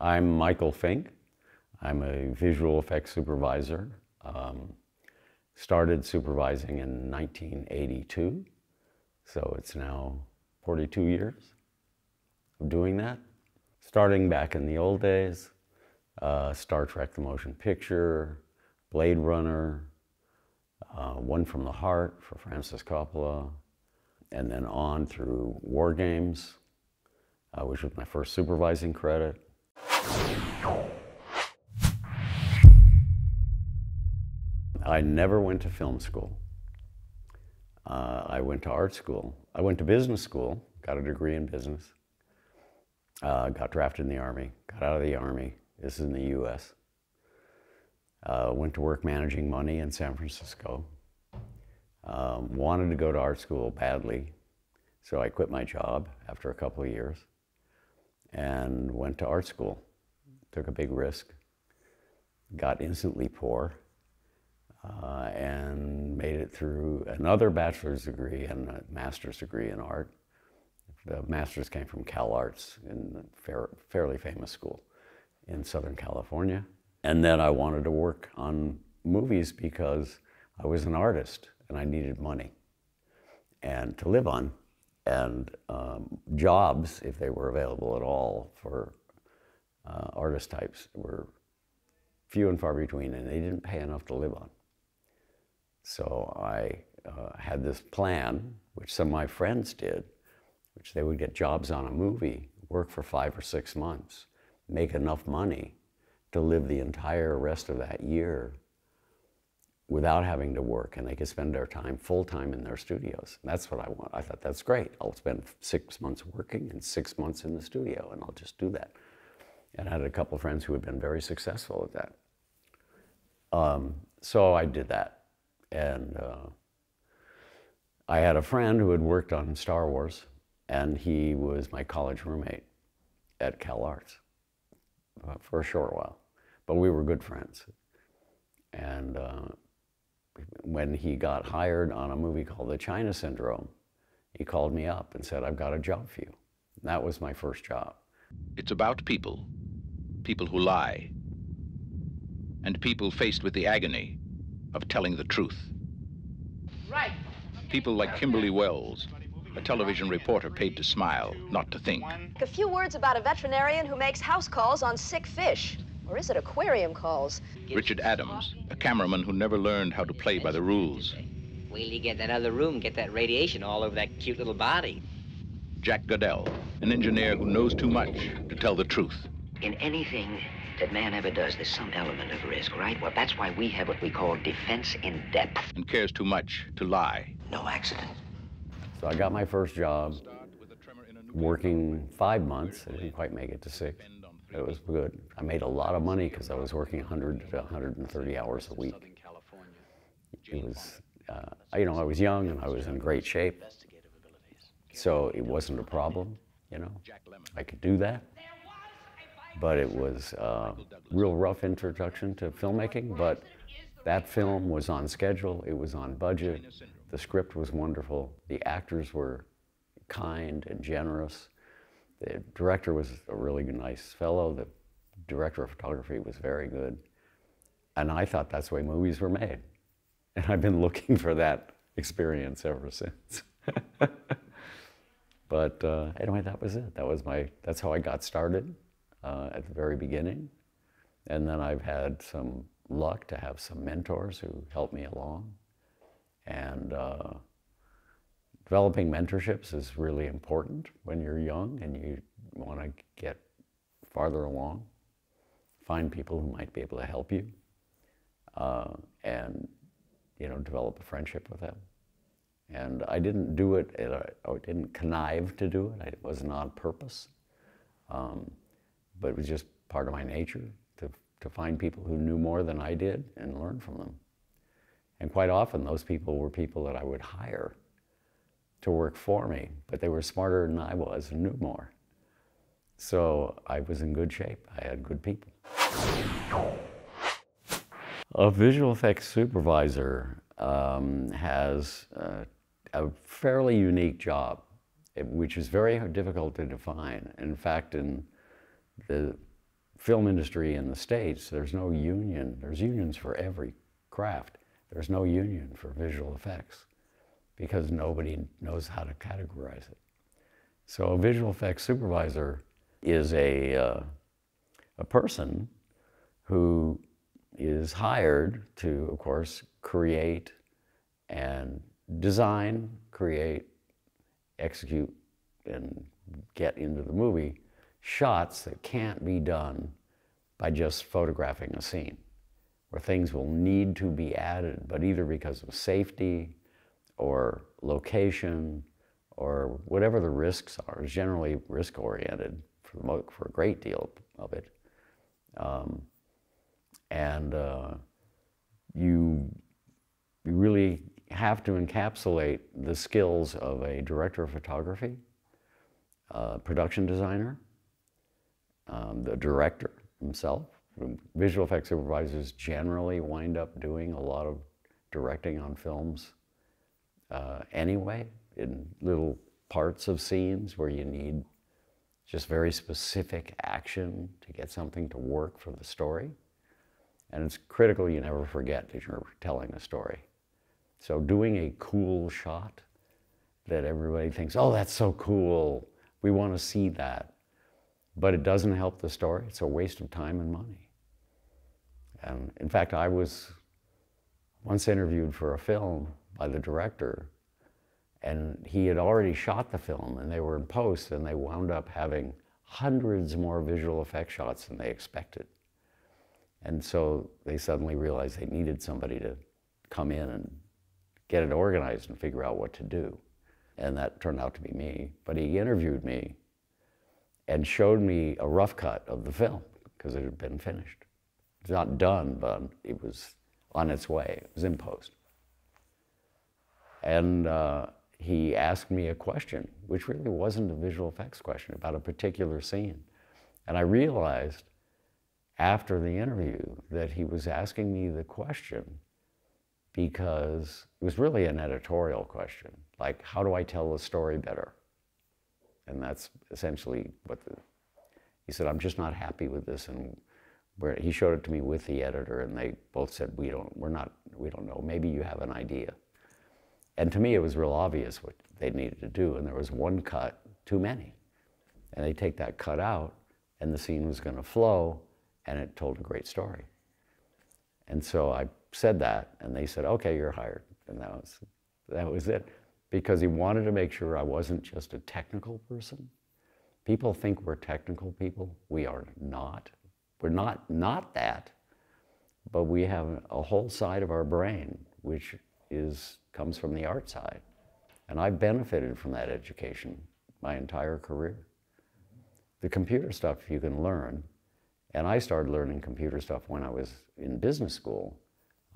I'm Michael Fink. I'm a visual effects supervisor. Started supervising in 1982, so it's now 42 years of doing that. Starting back in the old days, Star Trek the Motion Picture, Blade Runner, One from the Heart for Francis Coppola, and then on through War Games, which was my first supervising credit. I never went to film school. I went to art school. I went to business school, got a degree in business, got drafted in the Army, got out of the Army. This is in the US. Went to work managing money in San Francisco. Wanted to go to art school badly, so I quit my job after a couple of years and went to art school. Took a big risk, got instantly poor, and made it through another bachelor's degree and a master's degree in art. The master's came from Cal Arts, in a fairly famous school in Southern California. And then I wanted to work on movies because I was an artist and I needed money and to live on. And jobs, if they were available at all for artist types, were few and far between, and they didn't pay enough to live on. So I had this plan, which some of my friends did, which they would get jobs on a movie, work for 5 or 6 months, make enough money to live the entire rest of that year without having to work, and they could spend their time full-time in their studios. And that's what I want. I thought, that's great. I'll spend 6 months working and 6 months in the studio, and I'll just do that. And I had a couple of friends who had been very successful at that. So I did that. And I had a friend who had worked on Star Wars, and he was my college roommate at Cal Arts for a short while. But we were good friends. And when he got hired on a movie called The China Syndrome, he called me up and said, "I've got a job for you." And that was my first job. It's about people, people who lie, and people faced with the agony of telling the truth. Right. People like Kimberly Wells, a television reporter paid to smile, not to think. A few words about a veterinarian who makes house calls on sick fish. Or is it aquarium calls? Richard Adams, a cameraman who never learned how to play by the rules. Wait till you get in that other room, get that radiation all over that cute little body. Jack Goodell, an engineer who knows too much to tell the truth. In anything that man ever does, there's some element of risk, right? Well, that's why we have what we call defense in depth. And cares too much to lie. No accident. So I got my first job working 5 months. I didn't quite make it to 6. It was good. I made a lot of money because I was working 100 to 130 hours a week. It was, you know, I was young and I was in great shape. So it wasn't a problem, you know. I could do that. But it was a real rough introduction to filmmaking, but that film was on schedule, it was on budget, the script was wonderful, the actors were kind and generous, the director was a really nice fellow, the director of photography was very good, and I thought that's the way movies were made. And I've been looking for that experience ever since. But anyway, that was it. That's how I got started. At the very beginning. And then I've had some luck to have some mentors who helped me along. And developing mentorships is really important when you're young and you want to get farther along. Find people who might be able to help you and, you know, develop a friendship with them. And I didn't do it, I didn't connive to do it. It wasn't on purpose. But it was just part of my nature to find people who knew more than I did and learn from them. And quite often those people were people that I would hire to work for me, but they were smarter than I was and knew more. So I was in good shape. I had good people. A visual effects supervisor has a fairly unique job, which is very difficult to define. In fact, in the film industry in the States, there's no union. There's unions for every craft. There's no union for visual effects because nobody knows how to categorize it. So a visual effects supervisor is a person who is hired to, of course, create and design, create, execute, and get into the movie shots that can't be done by just photographing a scene, where things will need to be added, but either because of safety or location or whatever the risks are. It's generally risk-oriented for a great deal of it. You really have to encapsulate the skills of a director of photography, production designer, the director himself. Visual effects supervisors generally wind up doing a lot of directing on films anyway, in little parts of scenes where you need just very specific action to get something to work for the story. And it's critical you never forget that you're telling a story. So doing a cool shot that everybody thinks, oh, that's so cool, we want to see that, but it doesn't help the story, it's a waste of time and money. And in fact, I was once interviewed for a film by the director, and he had already shot the film, and they were in post, and they wound up having hundreds more visual effect shots than they expected. And so they suddenly realized they needed somebody to come in and get it organized and figure out what to do. And that turned out to be me. But he interviewed me and showed me a rough cut of the film because it had been finished. It's not done, but it was on its way. It was in post. And he asked me a question, which really wasn't a visual effects question, about a particular scene. And I realized after the interview that he was asking me the question because it was really an editorial question, like, how do I tell the story better? And that's essentially what he said, I'm just not happy with this. And he showed it to me with the editor, and they both said, we don't know, maybe you have an idea. And to me, it was real obvious what they needed to do, and there was one cut too many. And they take that cut out, and the scene was going to flow, and it told a great story. And so I said that, and they said, okay, you're hired. And that was it. Because he wanted to make sure I wasn't just a technical person. People think we're technical people. We are not. We're not that, but we have a whole side of our brain which comes from the art side. And I've benefited from that education my entire career. The computer stuff you can learn, and I started learning computer stuff when I was in business school.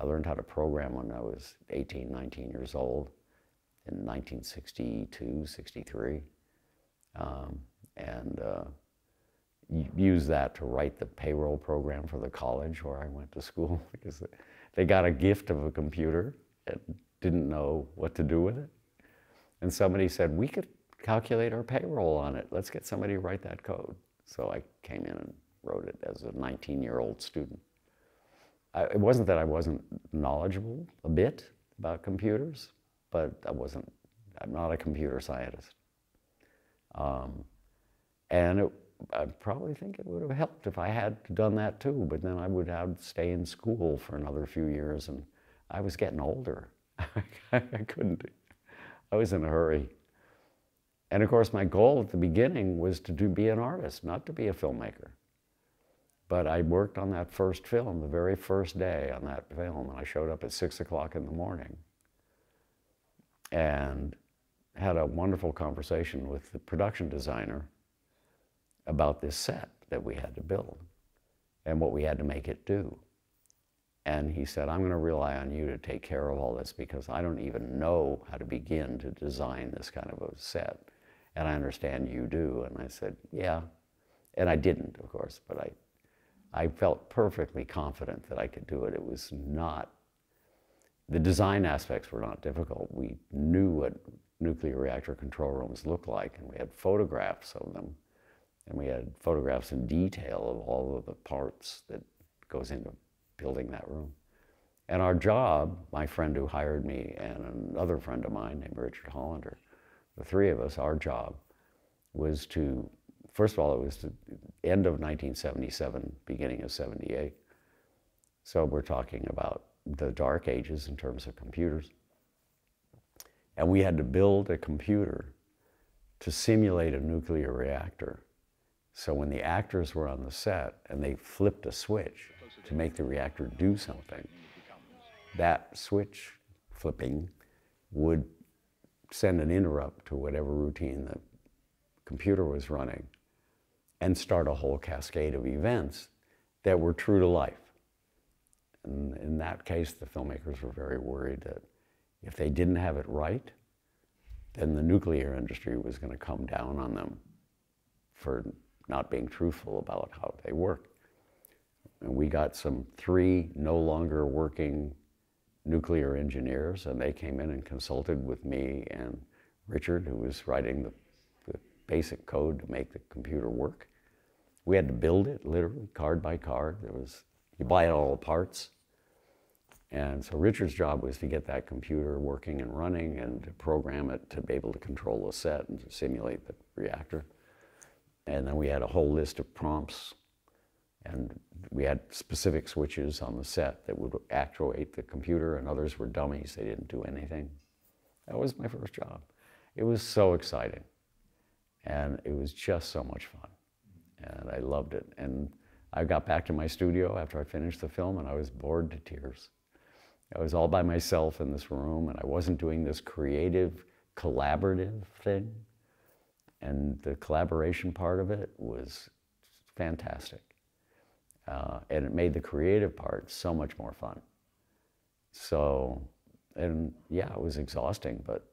I learned how to program when I was 18, 19 years old in 1962, 63. Used that to write the payroll program for the college where I went to school because they got a gift of a computer and didn't know what to do with it. And somebody said, we could calculate our payroll on it. Let's get somebody to write that code. So I came in and wrote it as a 19-year-old student. It wasn't that I wasn't knowledgeable a bit about computers, but I'm not a computer scientist. I probably think it would have helped if I had done that too, but then I would have to stay in school for another few years, and I was getting older. I couldn't. I was in a hurry. And of course, my goal at the beginning was to be an artist, not to be a filmmaker. But I worked on that first film, the very first day on that film, and I showed up at 6 o'clock in the morning and had a wonderful conversation with the production designer about this set that we had to build and what we had to make it do. And he said, I'm going to rely on you to take care of all this because I don't even know how to begin to design this kind of a set. And I understand you do. And I said, yeah. And I didn't, of course, but I felt perfectly confident that I could do it. It was not, the design aspects were not difficult. We knew what nuclear reactor control rooms looked like, and we had photographs of them. And we had photographs in detail of all of the parts that goes into building that room. And our job, my friend who hired me and another friend of mine named Richard Hollander, the three of us, our job was to, first of all, it was the end of 1977, beginning of 78. So we're talking about the dark ages in terms of computers. And we had to build a computer to simulate a nuclear reactor. So when the actors were on the set and they flipped a switch to make the reactor do something, that switch flipping would send an interrupt to whatever routine the computer was running and start a whole cascade of events that were true to life. And in that case, the filmmakers were very worried that if they didn't have it right, then the nuclear industry was going to come down on them for not being truthful about how they worked. And we got some 3 no longer working nuclear engineers, and they came in and consulted with me and Richard, who was writing the basic code to make the computer work. We had to build it, literally, card by card. You buy all the parts. And so Richard's job was to get that computer working and running and to program it to be able to control the set and to simulate the reactor. And then we had a whole list of prompts, and we had specific switches on the set that would actuate the computer, and others were dummies. They didn't do anything. That was my first job. It was so exciting, and it was just so much fun, and I loved it. And I got back to my studio after I finished the film, and I was bored to tears. I was all by myself in this room, and I wasn't doing this creative, collaborative thing. And the collaboration part of it was fantastic. And it made the creative part so much more fun. So, and yeah, it was exhausting, but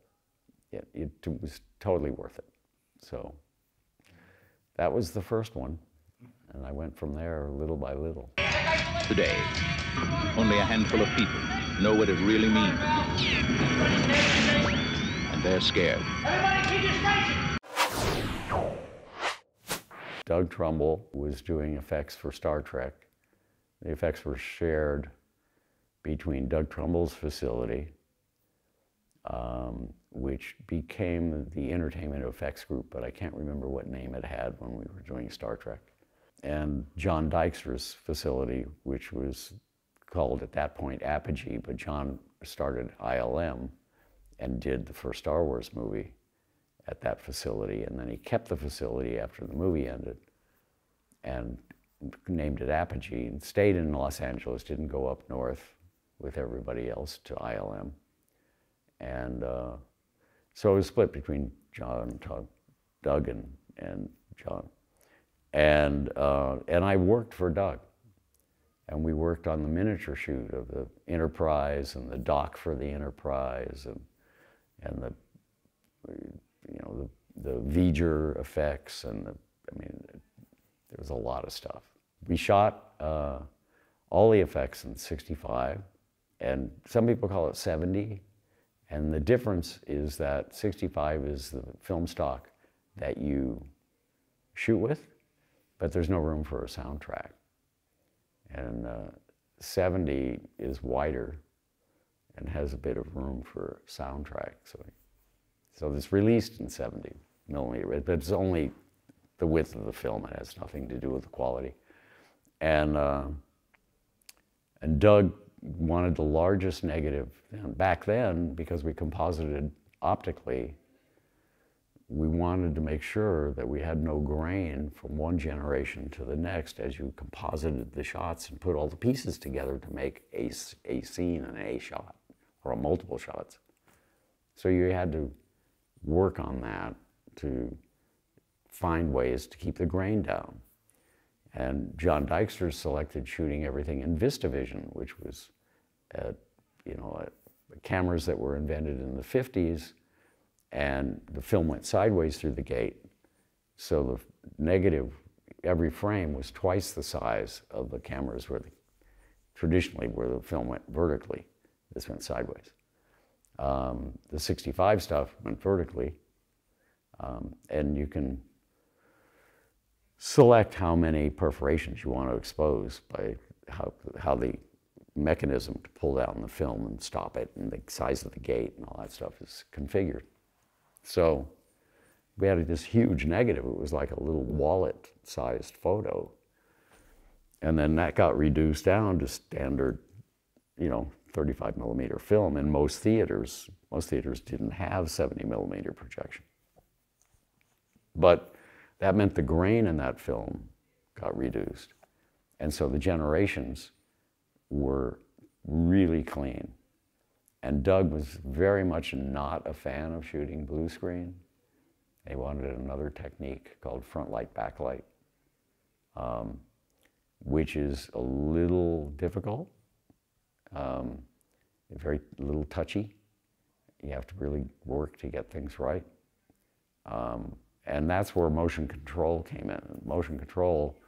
it was totally worth it. So that was the first one. And I went from there little by little. Today, only a handful of people know what it really means. And they're scared. Doug Trumbull was doing effects for Star Trek. The effects were shared between Doug Trumbull's facility, which became the Entertainment Effects Group, but I can't remember what name it had when we were doing Star Trek, and John Dykstra's facility, which was called at that point Apogee, but John started ILM and did the first Star Wars movie at that facility, and then he kept the facility after the movie ended and named it Apogee and stayed in Los Angeles, didn't go up north with everybody else to ILM. And so it was split between John, Doug, and John. And I worked for Doug. And we worked on the miniature shoot of the Enterprise and the dock for the Enterprise and the, you know, the V'ger effects and I mean, there was a lot of stuff. We shot all the effects in 65, and some people call it 70. And the difference is that 65 is the film stock that you shoot with, but there's no room for a soundtrack. And 70 is wider and has a bit of room for soundtrack. So it's released in 70 millimeter, but it's only the width of the film. It has nothing to do with the quality. And Doug wanted the largest negative. And back then, because we composited optically, we wanted to make sure that we had no grain from one generation to the next as you composited the shots and put all the pieces together to make a scene and a shot, or multiple shots. So you had to work on that to find ways to keep the grain down. And John Dykstra selected shooting everything in VistaVision, which was, you know, cameras that were invented in the 50s, and the film went sideways through the gate. So the negative, every frame was twice the size of the cameras traditionally where the film went vertically. This went sideways. The 65 stuff went vertically, and you can select how many perforations you want to expose by how the mechanism to pull down the film and stop it, and the size of the gate and all that stuff is configured. So we had this huge negative. It was like a little wallet-sized photo. And then that got reduced down to standard, 35 millimeter film in most theaters. Most theaters didn't have 70 millimeter projection. But that meant the grain in that film got reduced. And so the generations were really clean. And Doug was very much not a fan of shooting blue screen. They wanted another technique called front light, backlight, which is a little difficult, very little touchy. You have to really work to get things right. And that's where motion control came in. Motion control,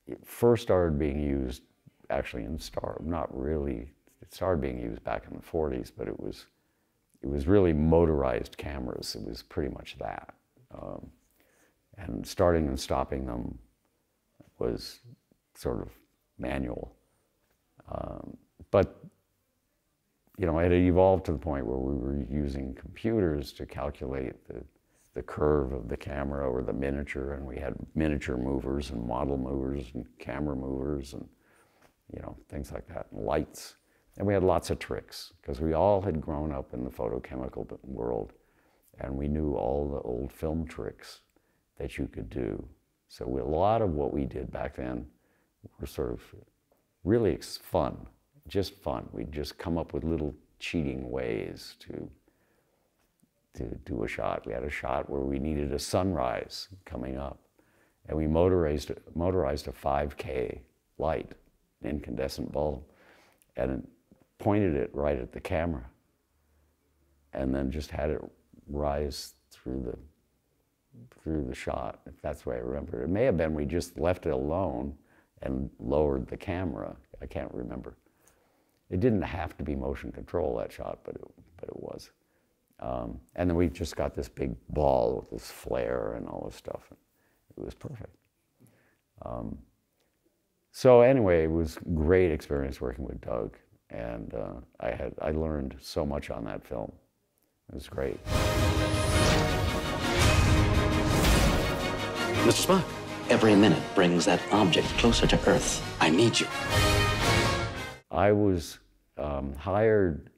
it first started being used actually in not really, it started being used back in the 40s, but it was really motorized cameras. It was pretty much that. And starting and stopping them was sort of manual. But it had evolved to the point where we were using computers to calculate the curve of the camera or the miniature, and we had miniature movers and model movers and camera movers and things like that, and lights. And we had lots of tricks, because we all had grown up in the photochemical world, and we knew all the old film tricks that you could do. So a lot of what we did back then were sort of really fun, just fun. We'd just come up with little cheating ways to do a shot. We had a shot where we needed a sunrise coming up, and we motorized a 5K light, incandescent bulb, and pointed it right at the camera, and then just had it rise through the shot, if that's the way I remember it. It may have been we just left it alone and lowered the camera. I can't remember. It didn't have to be motion control, that shot, but it was. And then we just got this big ball with this flare and all this stuff. It was perfect. So anyway, it was a great experience working with Doug, and I learned so much on that film. It was great. Mr. Spock, every minute brings that object closer to Earth. I need you. I was hired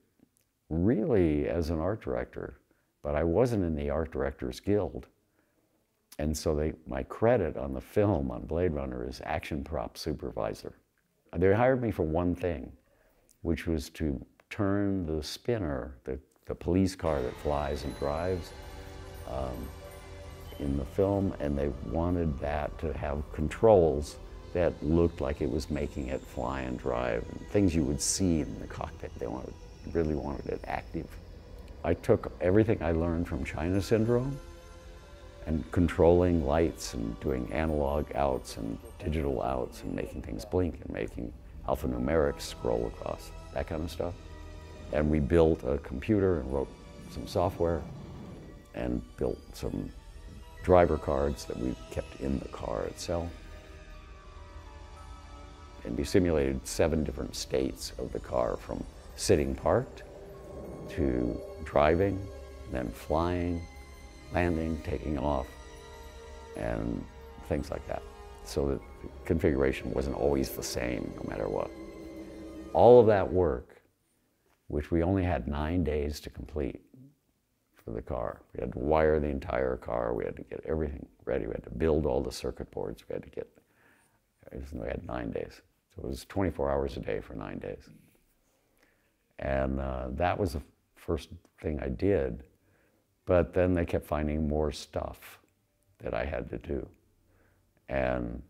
really as an art director, but I wasn't in the Art Directors Guild. And so my credit on the film on Blade Runner is action prop supervisor. They hired me for one thing, which was to turn the spinner, the police car that flies and drives, in the film, and they wanted that to have controls that looked like it was making it fly and drive, and things you would see in the cockpit. They really wanted it active. I took everything I learned from China Syndrome and controlling lights and doing analog outs and digital outs and making things blink and making alphanumerics scroll across, that kind of stuff. And we built a computer and wrote some software and built some driver cards that we kept in the car itself. And we simulated 7 different states of the car, from sitting parked to driving, then flying, landing, taking off, and things like that. So that the configuration wasn't always the same, no matter what. All of that work, which we only had 9 days to complete for the car. We had to wire the entire car, we had to get everything ready, we had to build all the circuit boards, we had 9 days. So it was 24 hours a day for 9 days. And that was the first thing I did. But then they kept finding more stuff that I had to do. And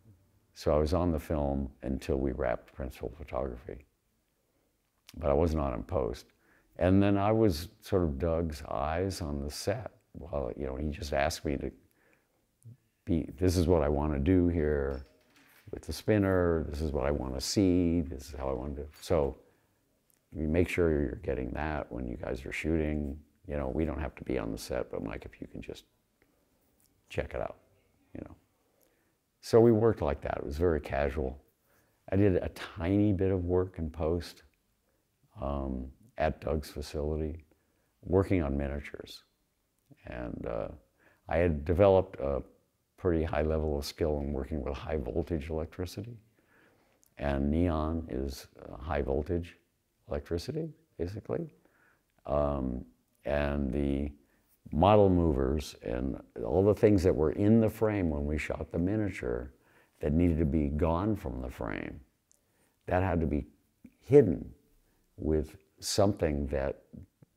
so I was on the film until we wrapped principal photography. But I wasn't on in post. And then I was sort of Doug's eyes on the set. Well, he just asked me to this is what I want to do here with the spinner, this is what I want to see, this is how I want to. So you make sure you're getting that when you guys are shooting. We don't have to be on the set, but Mike, if you can just check it out, So we worked like that. It was very casual. I did a tiny bit of work in post at Doug's facility, working on miniatures. And I had developed a pretty high level of skill in working with high voltage electricity. And neon is high voltage electricity, basically. And the model movers and all the things that were in the frame when we shot the miniature that needed to be gone from the frame, that had to be hidden with something that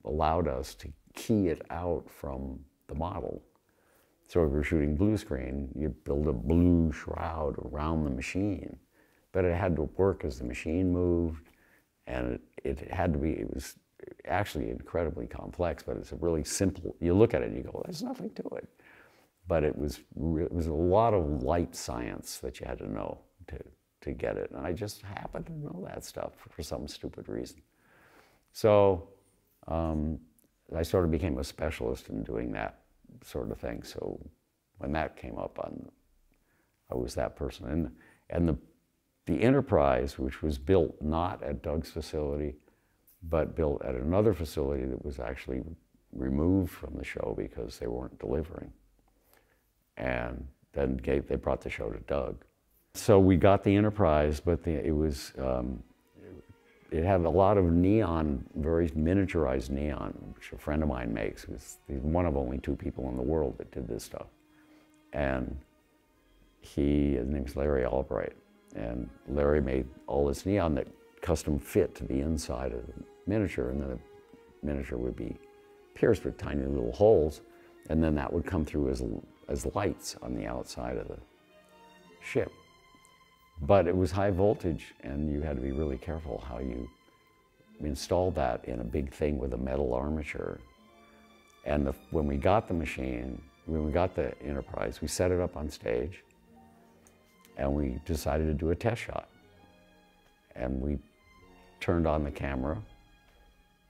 allowed us to key it out from the model. So if we were shooting blue screen, you'd build a blue shroud around the machine, but it had to work as the machine moved, and it had to be, it was actually incredibly complex, but it's a really simple, you look at it and you go, there's nothing to it. But it was a lot of light science that you had to know to get it. And I just happened to know that stuff for some stupid reason. So I sort of became a specialist in doing that sort of thing. So when that came up, I was that person. And the Enterprise, which was built not at Doug's facility, but built at another facility that was actually removed from the show because they weren't delivering. And then they brought the show to Doug. So we got the Enterprise, but it had a lot of neon, very miniaturized neon, which a friend of mine makes. He's one of only 2 people in the world that did this stuff. And his name's Larry Albright. And Larry made all this neon that custom fit to the inside of the miniature, and then the miniature would be pierced with tiny little holes, and then that would come through as lights on the outside of the ship. But it was high voltage, and you had to be really careful how you installed that in a big thing with a metal armature. And when we got the machine, when we got the Enterprise, we set it up on stage, and we decided to do a test shot. And we turned on the camera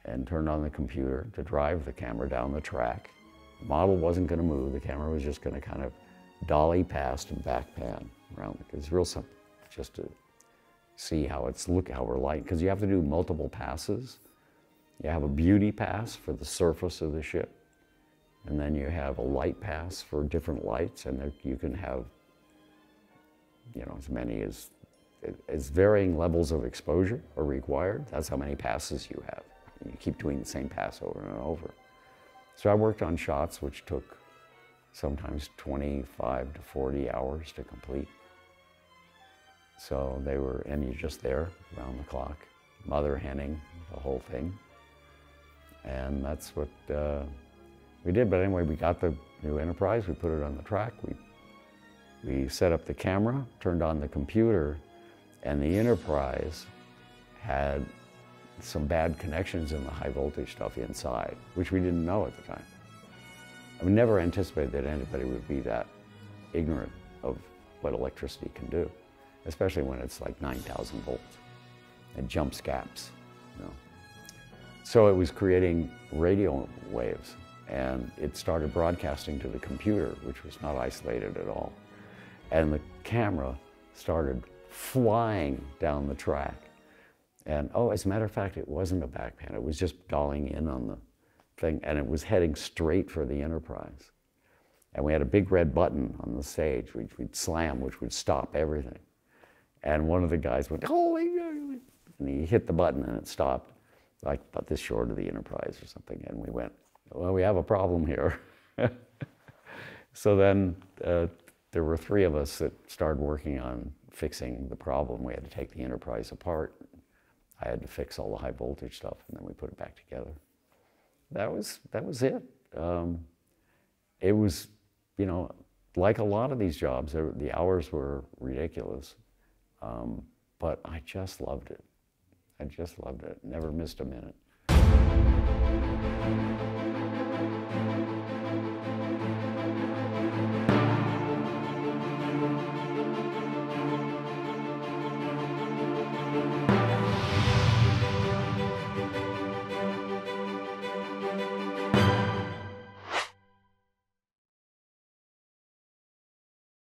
and turned on the computer to drive the camera down the track. The model wasn't going to move. The camera was just going to kind of dolly past and back pan around it. It's real simple, just to see how we're light, because you have to do multiple passes. You have a beauty pass for the surface of the ship, and then you have a light pass for different lights, and you can have, as many as varying levels of exposure are required. That's how many passes you have. You keep doing the same pass over and over. So I worked on shots which took sometimes 25 to 40 hours to complete. So and you're just there around the clock, mother henning, the whole thing. And that's what we did. But anyway, we got the new Enterprise, we put it on the track, we set up the camera, turned on the computer, and the Enterprise had some bad connections in the high voltage stuff inside, which we didn't know at the time. I never anticipated that anybody would be that ignorant of what electricity can do, especially when it's like 9,000 volts and jumps gaps. So it was creating radio waves, and it started broadcasting to the computer, which was not isolated at all. And the camera started flying down the track. And as a matter of fact, it wasn't a backpan. It was just dolling in on the thing, and it was heading straight for the Enterprise. And we had a big red button on the stage, which we'd slam, which would stop everything. And one of the guys went, "Holy!" and he hit the button and it stopped, like about this short of the Enterprise or something. And we went, "Well, we have a problem here." So then there were 3 of us that started working on fixing the problem. We had to take the Enterprise apart. I had to fix all the high voltage stuff, and then we put it back together. That was it. It was, like a lot of these jobs, the hours were ridiculous, but I just loved it. I just loved it. Never missed a minute.